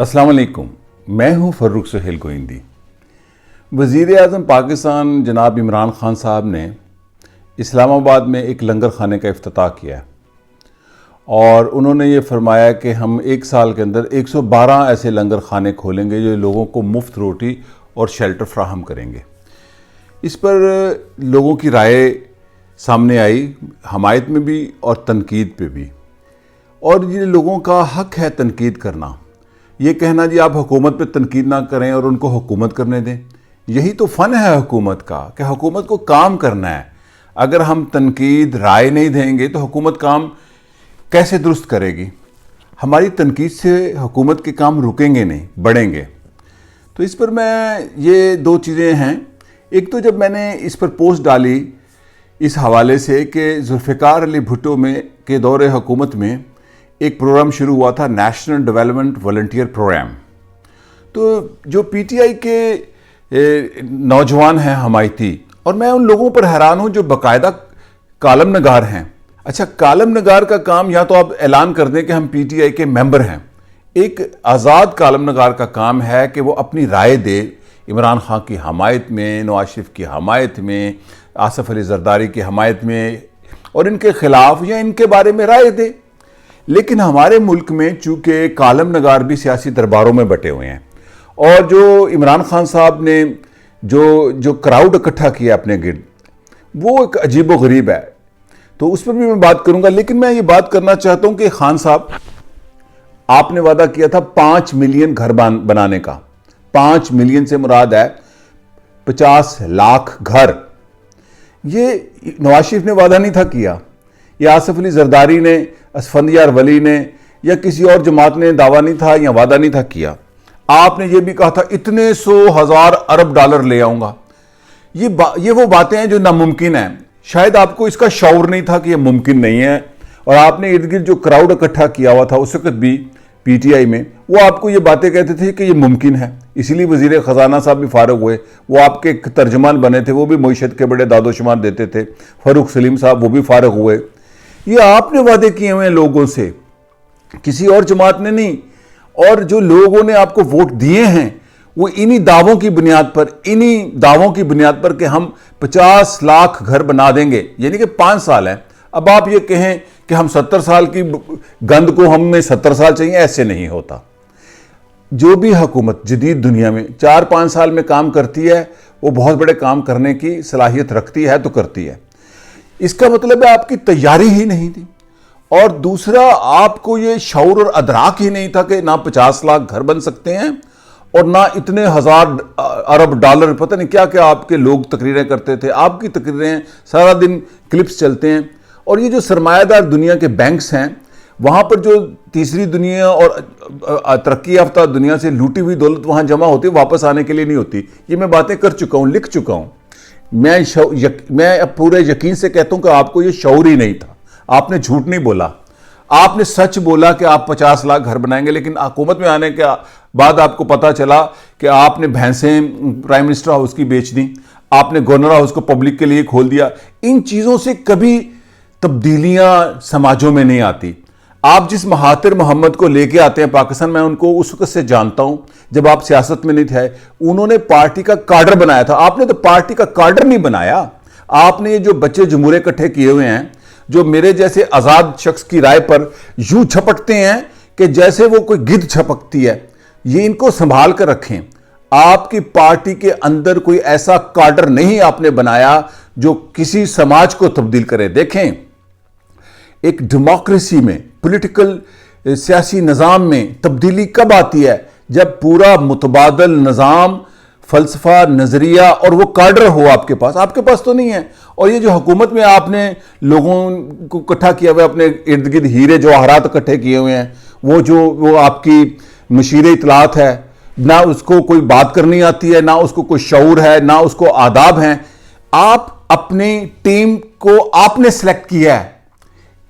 السلام علیکم، میں ہوں فروخ سہیل گوئندی۔ وزیر اعظم پاکستان جناب عمران خان صاحب نے اسلام آباد میں ایک لنگر خانے کا افتتاح کیا ہے اور انہوں نے یہ فرمایا کہ ہم ایک سال کے اندر 112 ایسے لنگر خانے کھولیں گے جو لوگوں کو مفت روٹی اور شیلٹر فراہم کریں گے۔ اس پر لوگوں کی رائے سامنے آئی، حمایت میں بھی اور تنقید پہ بھی، اور یہ لوگوں کا حق ہے تنقید کرنا۔ یہ کہنا جی آپ حکومت پہ تنقید نہ کریں اور ان کو حکومت کرنے دیں، یہی تو فن ہے حکومت کا کہ حکومت کو کام کرنا ہے۔ اگر ہم تنقید رائے نہیں دیں گے تو حکومت کام کیسے درست کرے گی؟ ہماری تنقید سے حکومت کے کام رکیں گے نہیں، بڑھیں گے۔ تو اس پر میں یہ دو چیزیں ہیں۔ ایک تو جب میں نے اس پر پوسٹ ڈالی اس حوالے سے کہ ذوالفقار علی بھٹو کے دور حکومت میں ایک پروگرام شروع ہوا تھا، نیشنل ڈیولپمنٹ والنٹیئر پروگرام۔ تو جو پی ٹی آئی کے نوجوان ہیں حمایتی، اور میں ان لوگوں پر حیران ہوں جو باقاعدہ کالم نگار ہیں۔ اچھا، کالم نگار کا کام یا تو آپ اعلان کر دیں کہ ہم پی ٹی آئی کے ممبر ہیں۔ ایک آزاد کالم نگار کا کام ہے کہ وہ اپنی رائے دے عمران خان کی حمایت میں، نواز شریف کی حمایت میں، آصف علی زرداری کی حمایت میں، اور ان کے خلاف یا ان کے بارے میں رائے دے۔ لیکن ہمارے ملک میں چونکہ کالم نگار بھی سیاسی درباروں میں بٹے ہوئے ہیں، اور جو عمران خان صاحب نے جو کراؤڈ اکٹھا کیا اپنے گرد، وہ ایک عجیب و غریب ہے۔ تو اس پر بھی میں بات کروں گا، لیکن میں یہ بات کرنا چاہتا ہوں کہ خان صاحب، آپ نے وعدہ کیا تھا 5 ملین گھر بنانے کا۔ 5 ملین سے مراد ہے 50 لاکھ گھر۔ یہ نواز شریف نے وعدہ نہیں تھا کیا، یہ آصف علی زرداری نے، اسفندیار ولی نے، یا کسی اور جماعت نے دعویٰ نہیں تھا یا وعدہ نہیں تھا کیا۔ آپ نے یہ بھی کہا تھا اتنے 100,000 ارب ڈالر لے آؤں گا۔ یہ وہ باتیں ہیں جو ناممکن ہیں۔ شاید آپ کو اس کا شعور نہیں تھا کہ یہ ممکن نہیں ہے، اور آپ نے ارد گرد جو کراؤڈ اکٹھا کیا ہوا تھا اس وقت بھی پی ٹی آئی میں، وہ آپ کو یہ باتیں کہتے تھے کہ یہ ممکن ہے۔ اسی لیے وزیر خزانہ صاحب بھی فارغ ہوئے، وہ آپ کے ترجمان بنے تھے، وہ بھی معیشت کے بڑے داد و شمار دیتے تھے۔ فاروق سلیم صاحب وہ بھی فارغ ہوئے۔ یہ آپ نے وعدے کیے ہوئے ہیں لوگوں سے، کسی اور جماعت نے نہیں۔ اور جو لوگوں نے آپ کو ووٹ دیے ہیں وہ انہی دعووں کی بنیاد پر کہ ہم 50 لاکھ گھر بنا دیں گے، یعنی کہ 5 سال ہیں۔ اب آپ یہ کہیں کہ ہم 70 سال کی گند کو ہمیں 70 سال چاہیے، ایسے نہیں ہوتا۔ جو بھی حکومت جدید دنیا میں 4-5 سال میں کام کرتی ہے، وہ بہت بڑے کام کرنے کی صلاحیت رکھتی ہے تو کرتی ہے۔ اس کا مطلب ہے آپ کی تیاری ہی نہیں تھی، اور دوسرا آپ کو یہ شعور اور ادراک ہی نہیں تھا کہ نہ 50 لاکھ گھر بن سکتے ہیں اور نہ اتنے 1000 ارب ڈالر، پتہ نہیں کیا کیا آپ کے لوگ تقریریں کرتے تھے۔ آپ کی تقریریں سارا دن کلپس چلتے ہیں، اور یہ جو سرمایہ دار دنیا کے بینکس ہیں، وہاں پر جو تیسری دنیا اور ترقی یافتہ دنیا سے لوٹی ہوئی دولت وہاں جمع ہوتی ہے، واپس آنے کے لیے نہیں ہوتی۔ یہ میں باتیں کر چکا ہوں، لکھ چکا ہوں۔ میں پورے یقین سے کہتا ہوں کہ آپ کو یہ شعور ہی نہیں تھا۔ آپ نے جھوٹ نہیں بولا، آپ نے سچ بولا کہ آپ 50 لاکھ گھر بنائیں گے، لیکن حکومت میں آنے کے بعد آپ کو پتا چلا کہ آپ نے بھینسیں پرائم منسٹر ہاؤس کی بیچ دیں، آپ نے گورنر ہاؤس کو پبلک کے لیے کھول دیا۔ ان چیزوں سے کبھی تبدیلیاں سماجوں میں نہیں آتی۔ آپ جس مہاتر محمد کو لے کے آتے ہیں پاکستان، میں ان کو اس وقت سے جانتا ہوں جب آپ سیاست میں نہیں تھے۔ انہوں نے پارٹی کا کاڈر بنایا تھا، آپ نے تو پارٹی کا کاڈر نہیں بنایا۔ آپ نے یہ جو بچے جمہوریہ اکٹھے کیے ہوئے ہیں، جو میرے جیسے آزاد شخص کی رائے پر یوں چھپکتے ہیں کہ جیسے وہ کوئی گدھ چھپکتی ہے، یہ ان کو سنبھال کر رکھیں۔ آپ کی پارٹی کے اندر کوئی ایسا کاڈر نہیں آپ نے بنایا جو کسی سماج کو تبدیل کرے۔ دیکھیں، ایک ڈیموکریسی میں، پولیٹیکل سیاسی نظام میں تبدیلی کب آتی ہے؟ جب پورا متبادل نظام، فلسفہ، نظریہ اور وہ کاڈر ہو آپ کے پاس تو نہیں ہے۔ اور یہ جو حکومت میں آپ نے لوگوں کو اکٹھا کیا ہوا ہے، اپنے ارد گرد ہیرے جواہرات اکٹھے کیے ہوئے ہیں، وہ آپ کی مشیر اطلاعات ہے، نہ اس کو کوئی بات کرنی آتی ہے، نہ اس کو کوئی شعور ہے، نہ اس کو آداب ہیں۔ آپ اپنی ٹیم کو آپ نے سلیکٹ کیا ہے،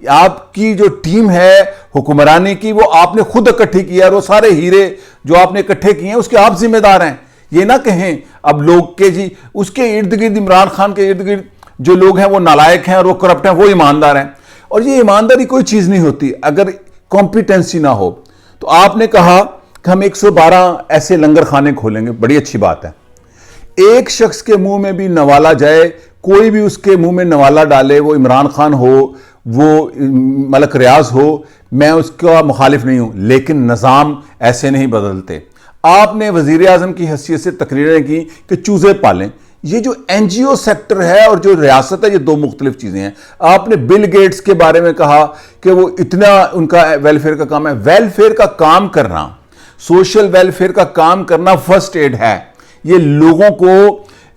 آپ کی جو ٹیم ہے حکمرانی کی، وہ آپ نے خود اکٹھی کیا، اور وہ سارے ہیرے جو آپ نے اکٹھے کیے ہیں اس کے آپ ذمہ دار ہیں۔ یہ نہ کہیں اب لوگ کہ جی اس کے ارد گرد، عمران خان کے ارد گرد جو لوگ ہیں وہ نالائق ہیں اور وہ کرپٹ ہیں، وہ ایماندار ہیں۔ اور یہ ایمانداری کوئی چیز نہیں ہوتی اگر کمپیٹنسی نہ ہو۔ تو آپ نے کہا کہ ہم 112 ایسے لنگر خانے کھولیں گے. بڑی اچھی بات ہے. ایک شخص کے منہ میں بھی نوالا جائے, کوئی بھی اس کے منہ میں نوالا ڈالے, وہ عمران خان ہو, وہ ملک ریاض ہو, میں اس کا مخالف نہیں ہوں, لیکن نظام ایسے نہیں بدلتے. آپ نے وزیر اعظم کی حیثیت سے تقریریں کی کہ چوزے پالیں. یہ جو این جی او سیکٹر ہے اور جو ریاست ہے, یہ دو مختلف چیزیں ہیں. آپ نے بل گیٹس کے بارے میں کہا کہ وہ اتنا ان کا ویلفیئر کا کام ہے. ویلفیئر کا کام کرنا, سوشل ویلفیئر کا کام کرنا فرسٹ ایڈ ہے. یہ لوگوں کو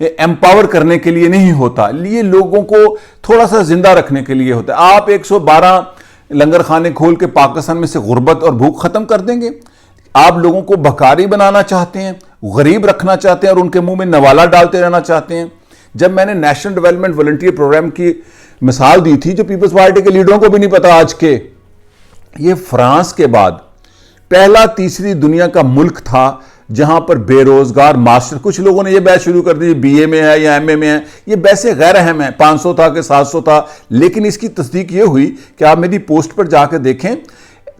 ایمپاور کرنے کے لیے نہیں ہوتا, یہ لوگوں کو تھوڑا سا زندہ رکھنے کے لیے ہوتا ہے. آپ 112 لنگر خانے کھول کے پاکستان میں سے غربت اور بھوک ختم کر دیں گے؟ آپ لوگوں کو بھکاری بنانا چاہتے ہیں, غریب رکھنا چاہتے ہیں اور ان کے منہ میں نوالا ڈالتے رہنا چاہتے ہیں. جب میں نے نیشنل ڈیولپمنٹ والنٹیئر پروگرام کی مثال دی تھی, جو پیپلز پارٹی کے لیڈروں کو بھی نہیں پتا آج کے, یہ فرانس کے بعد پہلا تیسری دنیا کا ملک تھا جہاں پر بے روزگار ماسٹر, کچھ لوگوں نے یہ بحث شروع کر دی بی اے میں ہے یا ایم اے میں ہے, یہ بحثیں غیر اہم ہیں. 500 تھا کہ 700 تھا, لیکن اس کی تصدیق یہ ہوئی کہ آپ میری پوسٹ پر جا کے دیکھیں,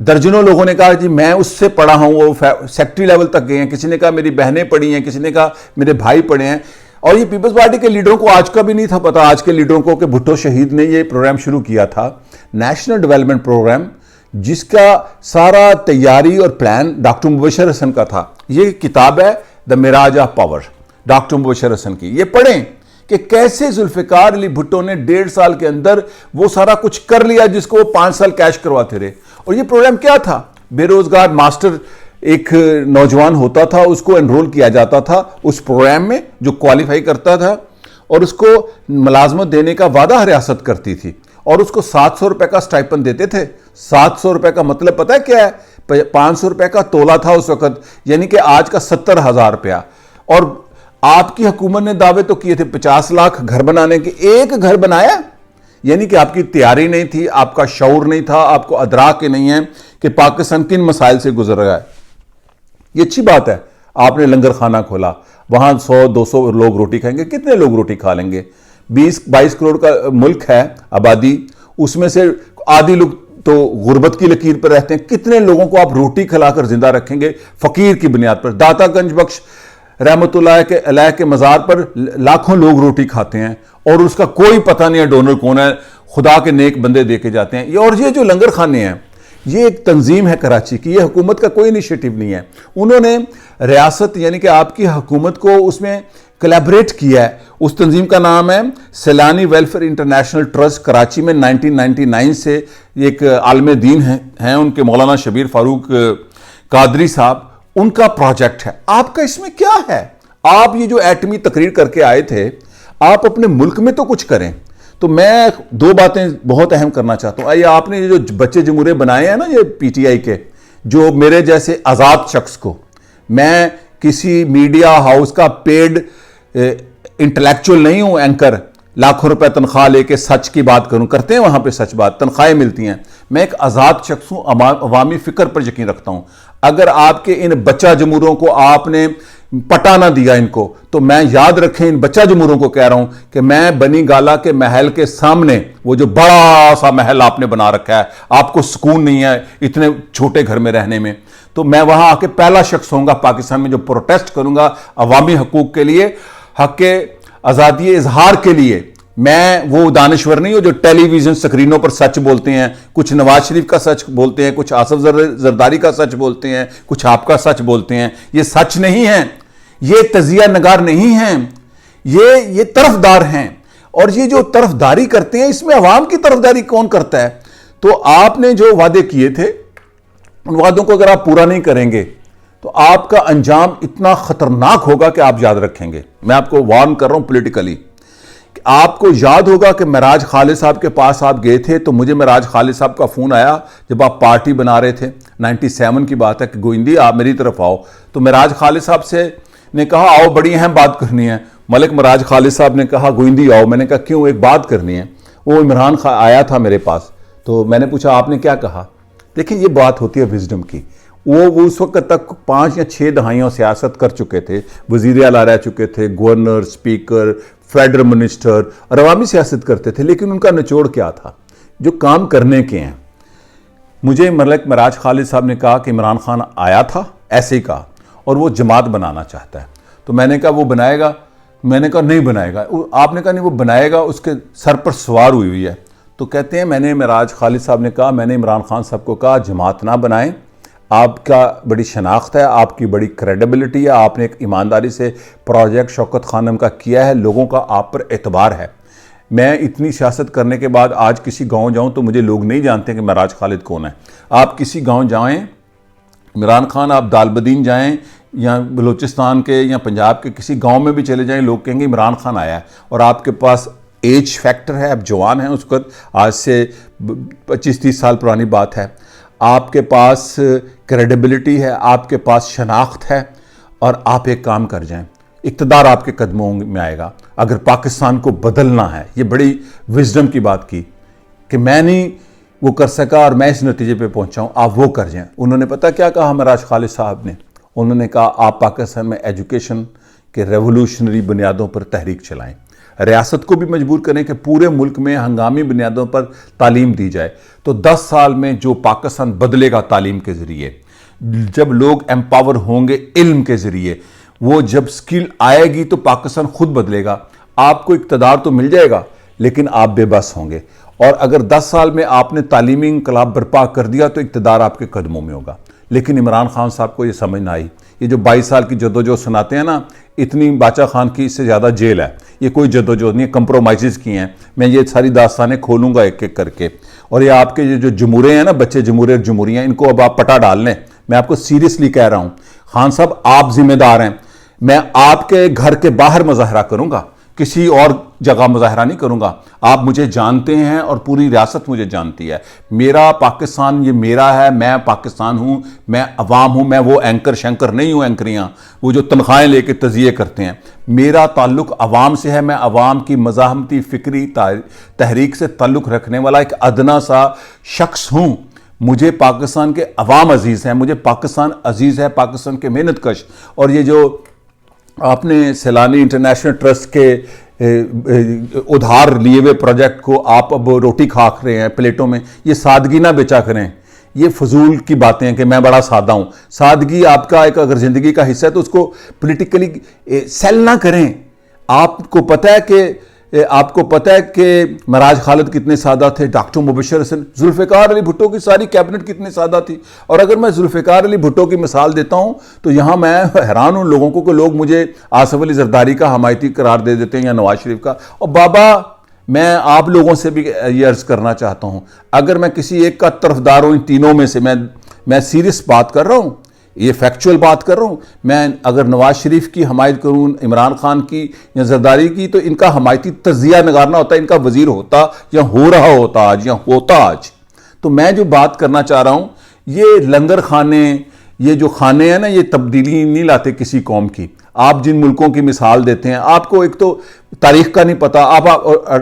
درجنوں لوگوں نے کہا جی میں اس سے پڑھا ہوں, وہ سیکٹری لیول تک گئے ہیں. کسی نے کہا میری بہنیں پڑھی ہیں, کسی نے کہا میرے بھائی پڑھے ہیں. اور یہ پیپلز پارٹی کے لیڈروں کو آج کا بھی نہیں تھا پتا, آج کے لیڈروں کو, کہ بھٹو شہید نے یہ پروگرام شروع کیا تھا, نیشنل ڈیولپمنٹ پروگرام, جس کا سارا تیاری اور پلان ڈاکٹر مبشر حسن کا تھا. یہ کتاب ہے دا معراج آف پاور, ڈاکٹر مبشر حسن کی. یہ پڑھیں کہ کیسے ذوالفقار علی بھٹو نے 1.5 سال کے اندر وہ سارا کچھ کر لیا جس کو وہ 5 سال کیش کرواتے رہے. اور یہ پروگرام کیا تھا؟ بے روزگار ماسٹر ایک نوجوان ہوتا تھا, اس کو انرول کیا جاتا تھا اس پروگرام میں, جو کوالیفائی کرتا تھا, اور اس کو ملازمت دینے کا وعدہ ریاست کرتی تھی, اور اس کو 700 روپے کا سٹائپن دیتے تھے. 700 روپے کا مطلب پتہ ہے کیا ہے؟ 500 روپے کا تولہ تھا اس وقت, یعنی کہ آج کا 70,000 روپیہ. اور آپ کی حکومت نے دعوے تو کیے تھے 50 لاکھ گھر بنانے کے, ایک گھر بنایا؟ یعنی کہ آپ کی تیاری نہیں تھی, آپ کا شعور نہیں تھا, آپ کو ادراک نہیں ہے کہ پاکستان کن مسائل سے گزر رہا ہے. یہ اچھی بات ہے, آپ نے لنگر خانہ کھولا, وہاں 100-200 لوگ روٹی کھائیں گے. کتنے لوگ روٹی کھا لیں گے؟ 20-22 کروڑ کا ملک ہے آبادی, اس میں سے آدھی لوگ تو غربت کی لکیر پر رہتے ہیں. کتنے لوگوں کو آپ روٹی کھلا کر زندہ رکھیں گے فقیر کی بنیاد پر؟ داتا گنج بخش رحمت اللہ علیہ کے مزار پر لاکھوں لوگ روٹی کھاتے ہیں اور اس کا کوئی پتہ نہیں ہے ڈونر کون ہے, خدا کے نیک بندے دے کے جاتے ہیں. اور یہ جو لنگر خانے ہیں, یہ ایک تنظیم ہے کراچی کی, یہ حکومت کا کوئی انیشیٹو نہیں ہے. انہوں نے ریاست یعنی کہ آپ کی حکومت کو اس میں کلیبریٹ کیا ہے. اس تنظیم کا نام ہے Saylani welfare international trust. Karachi میں 1999 سے ایک عالم دین ہیں ان کے, مولانا شبیر فاروق قادری صاحب, ان کا پروجیکٹ ہے. آپ کا اس میں کیا ہے؟ آپ یہ جو ایٹمی تقریر کر کے آئے تھے, آپ اپنے ملک میں تو کچھ کریں. تو میں 2 باتیں بہت اہم کرنا چاہتا ہوں. آپ نے یہ جو بچے جمہوریہ بنائے ہیں نا, یہ پی ٹی آئی کے, جو میرے جیسے آزاد شخص کو, میں کسی میڈیا ہاؤس کا پیڈ انٹلیکچول نہیں ہوں, اینکر لاکھوں روپے تنخواہ لے کے سچ کی بات کروں, کرتے ہیں وہاں پہ سچ بات, تنخواہیں ملتی ہیں. میں ایک آزاد شخص ہوں, عوامی فکر پر یقین رکھتا ہوں. اگر آپ کے ان بچہ جمہوروں کو آپ نے پٹا نہ دیا ان کو, تو میں یاد رکھیں ان بچہ جمہوروں کو کہہ رہا ہوں کہ میں بنی گالا کے محل کے سامنے, وہ جو بڑا سا محل آپ نے بنا رکھا ہے, آپ کو سکون نہیں ہے اتنے چھوٹے گھر میں رہنے میں, تو میں وہاں آ کے پہلا شخص ہوں گا پاکستان میں جو پروٹیسٹ کروں گا عوامی حقوق کے لیے, حق آزادی اظہار کے لیے. میں وہ دانشور نہیں ہوں جو ٹیلی ویژن سکرینوں پر سچ بولتے ہیں, کچھ نواز شریف کا سچ بولتے ہیں, کچھ آصف زرداری کا سچ بولتے ہیں, کچھ آپ کا سچ بولتے ہیں. یہ سچ نہیں ہے, یہ تجزیہ نگار نہیں ہیں, یہ طرفدار ہیں. اور یہ جو طرفداری کرتے ہیں, اس میں عوام کی طرفداری کون کرتا ہے؟ تو آپ نے جو وعدے کیے تھے, ان وعدوں کو اگر آپ پورا نہیں کریں گے تو آپ کا انجام اتنا خطرناک ہوگا کہ آپ یاد رکھیں گے. میں آپ کو وارن کر رہا ہوں پولیٹیکلی. آپ کو یاد ہوگا کہ معراج خالد صاحب کے پاس آپ گئے تھے, تو مجھے معراج خالد صاحب کا فون آیا جب آپ پارٹی بنا رہے تھے, 97 کی بات ہے, کہ گوئندی آپ میری طرف آؤ. تو معراج خالد صاحب سے نے کہا آؤ بڑی اہم بات کرنی ہے. ملک معراج خالد صاحب نے کہا گوئندی آؤ. میں نے کہا کیوں؟ ایک بات کرنی ہے. وہ عمران خان آیا تھا میرے پاس, تو میں نے پوچھا آپ نے کیا کہا؟ دیکھیں یہ بات ہوتی ہے وزڈم کی. وہ اس وقت تک 5 یا 6 دہائیوں سیاست کر چکے تھے, وزیر اعلیٰ رہ چکے تھے, گورنر, اسپیکر, فیڈرل منسٹر, اور عوامی سیاست کرتے تھے. لیکن ان کا نچوڑ کیا تھا؟ جو کام کرنے کے ہیں. مجھے ملک معراج خالد صاحب نے کہا کہ عمران خان آیا تھا ایسے ہی کہا، اور وہ جماعت بنانا چاہتا ہے۔ تو میں نے کہا وہ بنائے گا؟ میں نے کہا نہیں بنائے گا۔ آپ نے کہا نہیں وہ بنائے گا، اس کے سر پر سوار ہوئی ہے۔ تو کہتے ہیں میں نے معراج خالد صاحب نے کہا، میں نے عمران خان صاحب کو کہا جماعت نہ بنائیں، آپ کا بڑی شناخت ہے، آپ کی بڑی کریڈیبلٹی ہے، آپ نے ایک ایمانداری سے پروجیکٹ شوکت خانم کا کیا ہے، لوگوں کا آپ پر اعتبار ہے۔ میں اتنی سیاست کرنے کے بعد آج کسی گاؤں جاؤں تو مجھے لوگ نہیں جانتے کہ معراج خالد کون ہے۔ آپ کسی گاؤں جائیں، عمران خان آپ دالبدین جائیں یا بلوچستان کے یا پنجاب کے کسی گاؤں میں بھی چلے جائیں، لوگ کہیں گے عمران خان آیا ہے، اور آپ کے پاس ایج فیکٹر ہے، آپ جوان ہیں، اس وقت آج سے 25-30 سال پرانی بات ہے، آپ کے پاس کریڈیبلٹی ہے، آپ کے پاس شناخت ہے، اور آپ ایک کام کر جائیں، اقتدار آپ کے قدموں میں آئے گا۔ اگر پاکستان کو بدلنا ہے، یہ بڑی وزڈم کی بات کی کہ میں نہیں وہ کر سکا اور میں اس نتیجے پہ پہنچا ہوں، آپ وہ کر جائیں۔ انہوں نے پتہ کیا کہا معراج خالد صاحب نے؟ انہوں نے کہا آپ پاکستان میں ایجوکیشن کے ریولوشنری بنیادوں پر تحریک چلائیں، ریاست کو بھی مجبور کریں کہ پورے ملک میں ہنگامی بنیادوں پر تعلیم دی جائے۔ تو 10 سال میں جو پاکستان بدلے گا تعلیم کے ذریعے، جب لوگ ایمپاور ہوں گے علم کے ذریعے، وہ جب سکل آئے گی تو پاکستان خود بدلے گا۔ آپ کو اقتدار تو مل جائے گا لیکن آپ بے بس ہوں گے، اور اگر 10 سال میں آپ نے تعلیمی انقلاب برپا کر دیا تو اقتدار آپ کے قدموں میں ہوگا۔ لیکن عمران خان صاحب کو یہ سمجھ نہ آئی۔ یہ جو 22 سال کی جدوجہد سناتے ہیں نا، اتنی باچا خان کی اس سے زیادہ جیل ہے، یہ کوئی جدوجہد نہیں، کمپرومائزز کی ہیں۔ میں یہ ساری داستانیں کھولوں گا ایک ایک کر کے، اور یہ آپ کے جو جمہورے ہیں نا، بچے جمہورے اور جمہوریاں، ان کو اب آپ پٹا ڈال لیں۔ میں آپ کو سیریسلی کہہ رہا ہوں، خان صاحب آپ ذمہ دار ہیں۔ میں آپ کے گھر کے باہر مظاہرہ کروں گا، کسی اور جگہ مظاہرہ نہیں کروں گا۔ آپ مجھے جانتے ہیں اور پوری ریاست مجھے جانتی ہے۔ میرا پاکستان یہ میرا ہے، میں پاکستان ہوں، میں عوام ہوں، میں وہ اینکر شینکر نہیں ہوں، اینکریاں وہ جو تنخواہیں لے کے تزیے کرتے ہیں۔ میرا تعلق عوام سے ہے، میں عوام کی مزاحمتی فکری تحریک سے تعلق رکھنے والا ایک ادنا سا شخص ہوں۔ مجھے پاکستان کے عوام عزیز ہیں، مجھے پاکستان عزیز ہے، پاکستان کے محنت کش۔ اور یہ جو آپ نے سیلانی انٹرنیشنل ٹرسٹ کے ادھار لیے ہوئے پروجیکٹ کو آپ اب روٹی کھا رہے ہیں پلیٹوں میں، یہ سادگی نہ بیچا کریں۔ یہ فضول کی باتیں ہیں کہ میں بڑا سادہ ہوں۔ سادگی آپ کا ایک اگر زندگی کا حصہ ہے تو اس کو پولیٹیکلی سیل نہ کریں۔ آپ کو پتہ ہے کہ معراج خالد کتنے سادہ تھے، ڈاکٹر مبشر حسن، ذوالفقار علی بھٹو کی ساری کیبنٹ کتنی سادہ تھی۔ اور اگر میں ذوالفقار علی بھٹو کی مثال دیتا ہوں تو یہاں میں حیران ہوں لوگوں کو کہ لوگ مجھے آصف علی زرداری کا حمایتی قرار دے دیتے ہیں یا نواز شریف کا۔ اور بابا میں آپ لوگوں سے بھی یہ عرض کرنا چاہتا ہوں، اگر میں کسی ایک کا طرفدار ہوں ان تینوں میں سے، میں سیریس بات کر رہا ہوں، یہ فیکچول بات کر رہا ہوں، میں اگر نواز شریف کی حمایت کروں، عمران خان کی یا زرداری کی، تو ان کا حمایتی تجزیہ نگارنا ہوتا ہے، ان کا وزیر ہوتا یا ہو رہا ہوتا آج یا ہوتا آج۔ تو میں جو بات کرنا چاہ رہا ہوں، یہ لنگر خانے، یہ جو کھانے ہیں نا، یہ تبدیلی نہیں لاتے کسی قوم کی۔ آپ جن ملکوں کی مثال دیتے ہیں، آپ کو ایک تو تاریخ کا نہیں پتا، آپ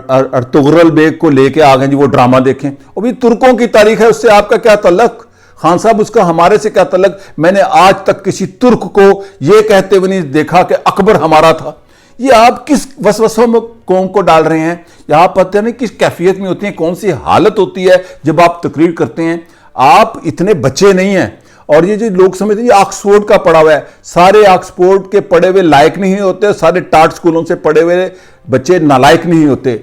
ارطغرل بیگ کو لے کے آ گئے جی وہ ڈرامہ دیکھیں، اور بھی ترکوں کی تاریخ ہے، اس سے آپ کا کیا تعلق؟ خان صاحب اس کا ہمارے سے کیا تعلق؟ میں نے آج تک کسی ترک کو یہ کہتے ہوئے نہیں دیکھا کہ اکبر ہمارا تھا۔ یہ آپ کس وسوسوں میں قوم کو ڈال رہے ہیں؟ یہاں پتہ نہیں کس کیفیت میں ہوتی ہیں، کون سی حالت ہوتی ہے جب آپ تقریر کرتے ہیں۔ آپ اتنے بچے نہیں ہیں، اور یہ جو لوگ سمجھتے ہیں یہ آکسفورڈ کا پڑھا ہوا ہے، سارے آکسفورڈ کے پڑھے ہوئے لائق نہیں ہوتے، سارے ٹاٹ سکولوں سے پڑھے ہوئے بچے نالائق نہیں ہوتے۔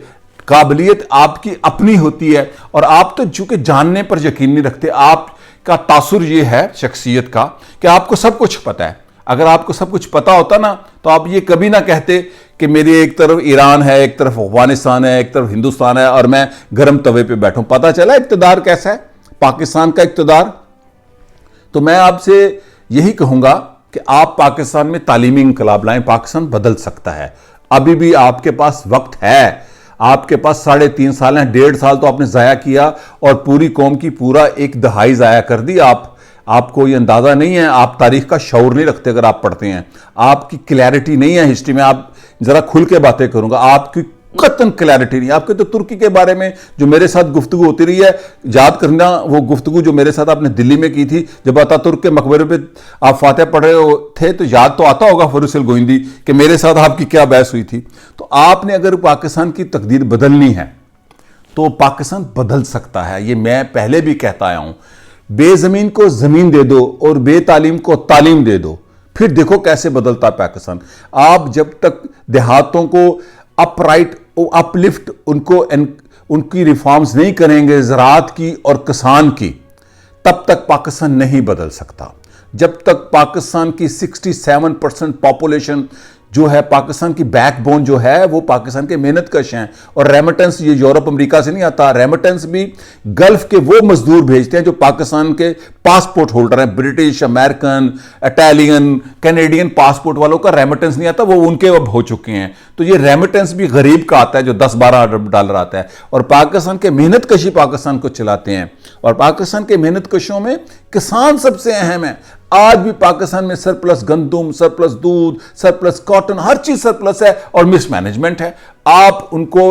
قابلیت آپ کی اپنی ہوتی ہے، اور آپ تو چونکہ جاننے پر یقین نہیں رکھتے۔ آپ کا تاثر یہ ہے شخصیت کا کہ آپ کو سب کچھ پتہ ہے۔ اگر آپ کو سب کچھ پتہ ہوتا نا تو آپ یہ کبھی نہ کہتے کہ میری ایک طرف ایران ہے، ایک طرف افغانستان ہے، ایک طرف ہندوستان ہے، اور میں گرم توے پہ بیٹھوں۔ پتہ چلا اقتدار کیسا ہے، پاکستان کا اقتدار۔ تو میں آپ سے یہی کہوں گا کہ آپ پاکستان میں تعلیمی انقلاب لائیں، پاکستان بدل سکتا ہے۔ ابھی بھی آپ کے پاس وقت ہے، آپ کے پاس 3.5 سال ہیں، 1.5 سال تو آپ نے ضائع کیا اور پوری قوم کی پورا 1 دہائی ضائع کر دی۔ آپ کو یہ اندازہ نہیں ہے، آپ تاریخ کا شعور نہیں رکھتے اگر آپ پڑھتے ہیں، آپ کی کلیئرٹی نہیں ہے ہسٹری میں۔ آپ ذرا کھل کے باتیں کروں گا، آپ کی قطعاً کلیئرٹی نہیں۔ آپ کے تو ترکی کے بارے میں جو میرے ساتھ گفتگو ہوتی رہی ہے، یاد کرنا وہ گفتگو جو میرے ساتھ آپ نے دلی میں کی تھی جب آتا ترک کے مقبرے پہ آپ فاتح پڑھ رہے تھے، تو یاد تو آتا ہوگا فروخ الگوئندی کہ میرے ساتھ آپ کی کیا بحث ہوئی تھی۔ تو آپ نے اگر پاکستان کی تقدیر بدلنی ہے تو پاکستان بدل سکتا ہے، یہ میں پہلے بھی کہتا آیا ہوں۔ بے زمین کو زمین دے دو اور بے تعلیم کو تعلیم دے دو، پھر دیکھو کیسے بدلتا پاکستان۔ آپ جب تک دیہاتوں کو اپ رائٹ اپ لفٹ ان کی ریفارمز نہیں کریں گے زراعت کی اور کسان کی، تب تک پاکستان نہیں بدل سکتا۔ جب تک پاکستان کی 67% پاپولیشن جو ہے، پاکستان کی بیک بون جو ہے وہ پاکستان کے محنت کش ہیں، اور ریمیٹنس یہ یورپ امریکہ سے نہیں آتا، ریمیٹنس بھی گلف کے وہ مزدور بھیجتے ہیں جو پاکستان کے پاسپورٹ ہولڈر ہیں، British, American, Italian, Canadian passport والوں کا ریمیٹنس نہیں آتا، وہ ان کے اب ہو چکے ہیں۔ تو یہ ریمیٹنس بھی غریب کا آتا ہے جو 10-12 ارب ڈالر آتا ہے، اور پاکستان کے محنت کشی پاکستان کو چلاتے ہیں، اور پاکستان کے محنت کشوں میں کسان سب سے اہم ہے۔ آج بھی پاکستان میں سرپلس گندم، سرپلس دودھ، سرپلس کاٹن، ہر چیز سرپلس ہے، اور مس مینجمنٹ ہے۔ آپ ان کو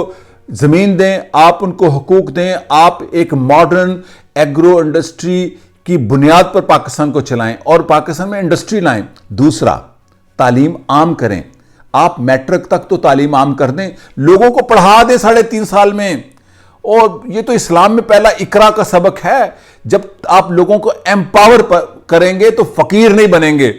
زمین دیں، آپ ان کو حقوق دیں، آپ ایک ماڈرن ایگرو انڈسٹری کی بنیاد پر پاکستان کو چلائیں اور پاکستان میں انڈسٹری لائیں۔ دوسرا، تعلیم عام کریں۔ آپ میٹرک تک تو تعلیم عام کر دیں، لوگوں کو پڑھا دیں 3.5 سال میں، اور یہ تو اسلام میں پہلا اقرا کا سبق ہے۔ جب آپ لوگوں کو ایمپاور کریں گے تو فقیر نہیں بنیں گے۔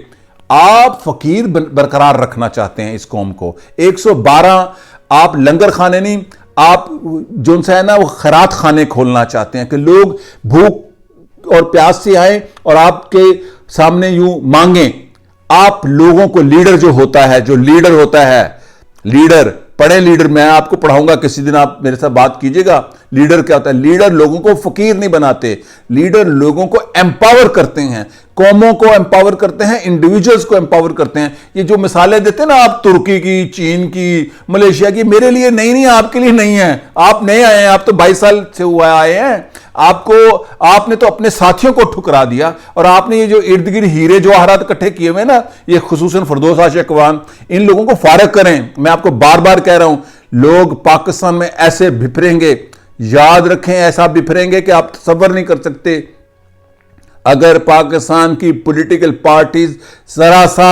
آپ فقیر برقرار رکھنا چاہتے ہیں اس قوم کو۔ 112 آپ لنگر خانے نہیں، آپ جو ہے نا وہ خیرات خانے کھولنا چاہتے ہیں کہ لوگ بھوک اور پیاس سے آئیں اور آپ کے سامنے یوں مانگیں۔ آپ لوگوں کو لیڈر جو ہوتا ہے، لیڈر پڑھیں، لیڈر میں آپ کو پڑھاؤں گا کسی دن، آپ میرے ساتھ بات کیجئے گا۔ لیڈر کیا ہوتا ہے؟ لیڈر لوگوں کو فقیر نہیں بناتے، لیڈر لوگوں کو ایمپاور کرتے ہیں، قوموں کو ایمپاور کرتے ہیں، انڈیویجولز کو ایمپاور کرتے ہیں۔ یہ جو مثالیں دیتے ہیں نا آپ ترکی کی، چین کی، ملیشیا کی، میرے لیے نہیں، آپ کے لیے نہیں ہیں۔ آپ نئے آئے ہیں، آپ تو 22 سال سے ہوا آئے ہیں۔ آپ نے تو اپنے ساتھیوں کو ٹھکرا دیا، اور آپ نے یہ جو ارد گرد ہیرے جواہرات اکٹھے کیے ہوئے نا، یہ خصوصاً فردوس عاشق اقوام، ان لوگوں کو فارغ کریں۔ میں آپ کو بار بار کہہ رہا ہوں، لوگ پاکستان میں ایسے بھپریں گے، یاد رکھیں، ایسا بھپریں گے کہ آپ تصور نہیں کر سکتے۔ اگر پاکستان کی پولیٹیکل پارٹیز ذرا سا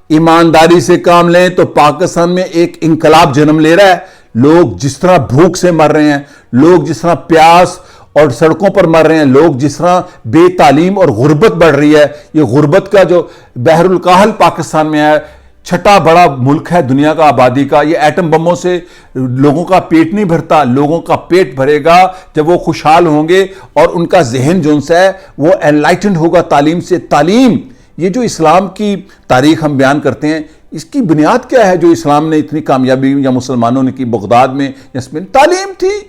ایمانداری سے کام لیں تو پاکستان میں ایک انقلاب جنم لے رہا ہے۔ لوگ جس طرح بھوک سے مر رہے ہیں، لوگ جس طرح پیاس اور سڑکوں پر مر رہے ہیں، لوگ جس طرح بے تعلیم اور غربت بڑھ رہی ہے، یہ غربت کا جو بحر الکاہل پاکستان میں ہے، چھٹا بڑا ملک ہے دنیا کا آبادی کا، یہ ایٹم بموں سے لوگوں کا پیٹ نہیں بھرتا۔ لوگوں کا پیٹ بھرے گا جب وہ خوشحال ہوں گے اور ان کا ذہن جو ہے وہ انلائٹنڈ ہوگا تعلیم سے۔ تعلیم، یہ جو اسلام کی تاریخ ہم بیان کرتے ہیں، اس کی بنیاد کیا ہے جو اسلام نے اتنی کامیابی یا مسلمانوں نے کی بغداد میں یا اسپین؟ تعلیم تھی۔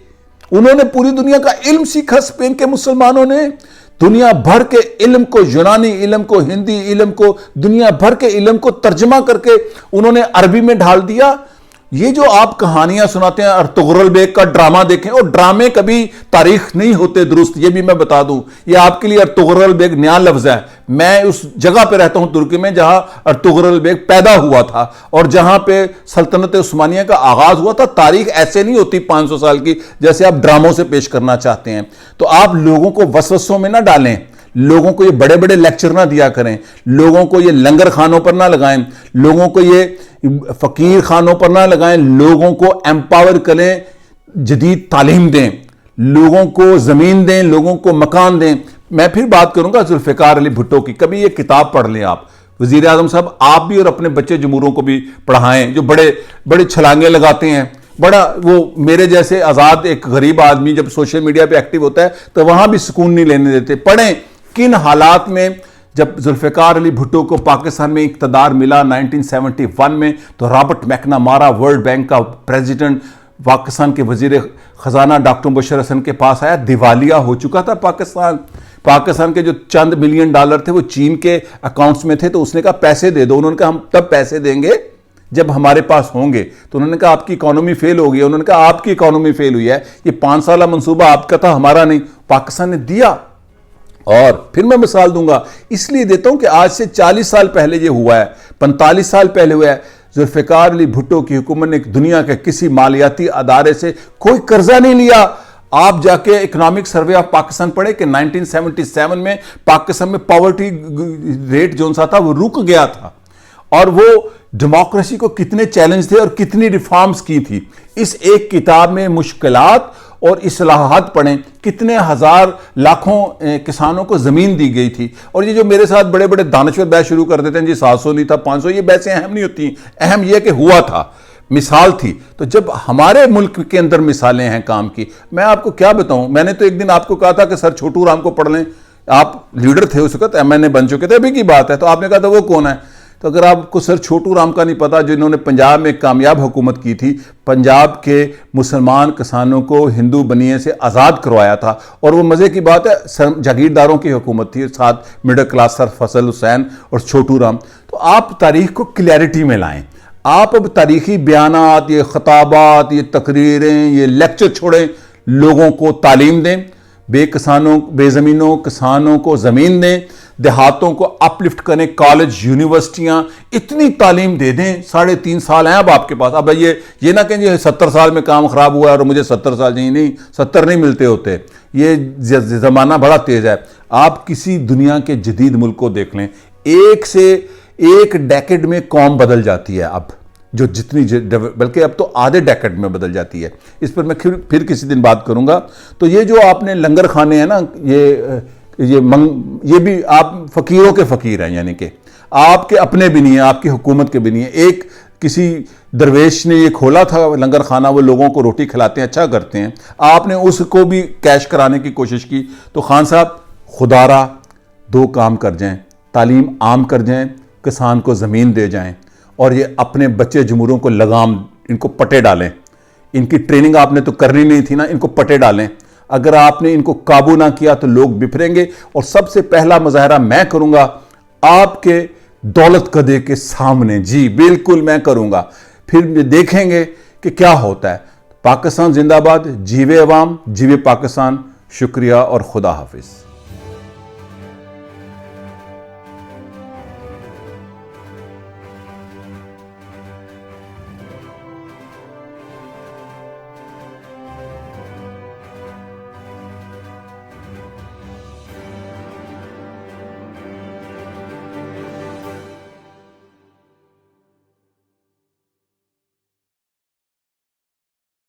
انہوں نے پوری دنیا کا علم سیکھا، اسپین کے مسلمانوں نے دنیا بھر کے علم کو، یونانی علم کو، ہندی علم کو، دنیا بھر کے علم کو ترجمہ کر کے انہوں نے عربی میں ڈھال دیا۔ یہ جو آپ کہانیاں سناتے ہیں، ارطغرل بیگ کا ڈرامہ دیکھیں، اور ڈرامے کبھی تاریخ نہیں ہوتے درست، یہ بھی میں بتا دوں۔ یہ آپ کے لیے ارطغرل بیگ نیا لفظ ہے۔ میں اس جگہ پہ رہتا ہوں ترکی میں جہاں ارطغرل بیگ پیدا ہوا تھا اور جہاں پہ سلطنت عثمانیہ کا آغاز ہوا تھا۔ تاریخ ایسے نہیں ہوتی 500 سال کی جیسے آپ ڈراموں سے پیش کرنا چاہتے ہیں۔ تو آپ لوگوں کو وسوسوں میں نہ ڈالیں، لوگوں کو یہ بڑے بڑے لیکچر نہ دیا کریں، لوگوں کو یہ لنگر خانوں پر نہ لگائیں، لوگوں کو یہ فقیر خانوں پر نہ لگائیں، لوگوں کو ایمپاور کریں، جدید تعلیم دیں، لوگوں کو زمین دیں، لوگوں کو مکان دیں۔ میں پھر بات کروں گا ذوالفقار علی بھٹو کی، کبھی یہ کتاب پڑھ لیں آپ، وزیر اعظم صاحب آپ بھی اور اپنے بچے جمہوروں کو بھی پڑھائیں جو بڑے چھلانگیں لگاتے ہیں۔ بڑا وہ میرے جیسے آزاد ایک غریب آدمی جب سوشل میڈیا پہ ایکٹیو ہوتا ہے تو وہاں بھی سکون نہیں لینے دیتے۔ پڑھیں کن حالات میں جب ذوالفقار علی بھٹو کو پاکستان میں اقتدار ملا 1971 میں، تو رابرٹ میکنامارا ورلڈ بینک کا پریزیڈنٹ پاکستان کے وزیر خزانہ ڈاکٹر مبشر حسن کے پاس آیا، دیوالیہ ہو چکا تھا پاکستان کے جو چند ملین ڈالر تھے وہ چین کے اکاؤنٹس میں تھے، تو اس نے کہا پیسے دے دو۔ انہوں نے کہا ہم تب پیسے دیں گے جب ہمارے پاس ہوں گے۔ تو انہوں نے کہا آپ کی اکانومی فیل ہو گئی ہے۔ انہوں نے کہا آپ کی اکانومی فیل ہوئی ہے، یہ 5 سالہ منصوبہ آپ کا تھا، ہمارا نہیں۔ پاکستان نے دیا۔ اور پھر میں مثال دوں گا، اس لیے دیتا ہوں کہ آج سے 40 سال پہلے یہ ہوا ہے، 45 سال پہلے ہوا ہے۔ ذوالفقار علی بھٹو کی حکومت نے دنیا کے کسی مالیاتی ادارے سے کوئی قرضہ نہیں لیا۔ آپ جا کے اکنامک سروے آف پاکستان پڑھے کہ 1977 میں پاکستان میں پاورٹی ریٹ جو سا تھا وہ رک گیا تھا، اور وہ ڈیموکریسی کو کتنے چیلنج تھے اور کتنی ریفارمز کی تھی۔ اس ایک کتاب میں مشکلات اور اصلاحات پڑھیں، کتنے ہزار لاکھوں کسانوں کو زمین دی گئی تھی. اور یہ جو میرے ساتھ بڑے بڑے دانشور بحث شروع کر دیتے ہیں جی 700 نہیں تھا 500، یہ بحثیں اہم نہیں ہوتی. اہم یہ کہ ہوا تھا، مثال تھی. تو جب ہمارے ملک کے اندر مثالیں ہیں کام کی، میں آپ کو کیا بتاؤں. میں نے تو ایک دن آپ کو کہا تھا کہ سر چھوٹو رام کو پڑھ لیں، آپ لیڈر تھے اس وقت، ایم این اے بن چکے تھے، ابھی کی بات ہے. تو آپ نے کہا تھا وہ کون ہے؟ تو اگر آپ کو سر چھوٹو رام کا نہیں پتا، جنہوں نے پنجاب میں ایک کامیاب حکومت کی تھی، پنجاب کے مسلمان کسانوں کو ہندو بنیے سے آزاد کروایا تھا، اور وہ مزے کی بات ہے جاگیرداروں کی حکومت تھی، ساتھ مڈل کلاس سر فضل حسین اور چھوٹو رام. تو آپ تاریخ کو کلیئرٹی میں لائیں. آپ اب تاریخی بیانات، یہ خطابات، یہ تقریریں، یہ لیکچر چھوڑیں، لوگوں کو تعلیم دیں. بے زمینوں کسانوں کو زمین دیں، دیہاتوں کو اپ لفٹ کریں، کالج یونیورسٹیاں اتنی تعلیم دے دیں. 3.5 سال ہیں اب آپ کے پاس. اب یہ نہ کہیں یہ 70 سال میں کام خراب ہوا ہے اور مجھے 70 سال نہیں 70 نہیں ملتے ہوتے. یہ زمانہ بڑا تیز ہے. آپ کسی دنیا کے جدید ملک کو دیکھ لیں، ایک سے ایک ڈیکڈ میں قوم بدل جاتی ہے اب، جو جتنی بلکہ اب تو آدھے ڈیکڈ میں بدل جاتی ہے. اس پر میں پھر کسی دن بات کروں گا. تو یہ جو آپ نے لنگر خانے ہیں نا، یہ بھی آپ فقیروں کے فقیر ہیں، یعنی کہ آپ کے اپنے بھی نہیں ہیں، آپ کی حکومت کے بھی نہیں ہیں. ایک کسی درویش نے یہ کھولا تھا لنگر خانہ، وہ لوگوں کو روٹی کھلاتے ہیں، اچھا کرتے ہیں. آپ نے اس کو بھی کیش کرانے کی کوشش کی. تو خان صاحب خدا را 2 کام کر جائیں، تعلیم عام کر جائیں، کسان کو زمین دے جائیں، اور یہ اپنے بچے جمہوروں کو لگام، ان کو پٹے ڈالیں. ان کی ٹریننگ آپ نے تو کرنی نہیں تھی نا، ان کو پٹے ڈالیں. اگر آپ نے ان کو قابو نہ کیا تو لوگ بپھریں گے. اور سب سے پہلا مظاہرہ میں کروں گا آپ کے دولت قدے کے سامنے. جی بالکل میں کروں گا. پھر دیکھیں گے کہ کیا ہوتا ہے. پاکستان زندہ باد. جیوے عوام، جیوے پاکستان. شکریہ اور خدا حافظ.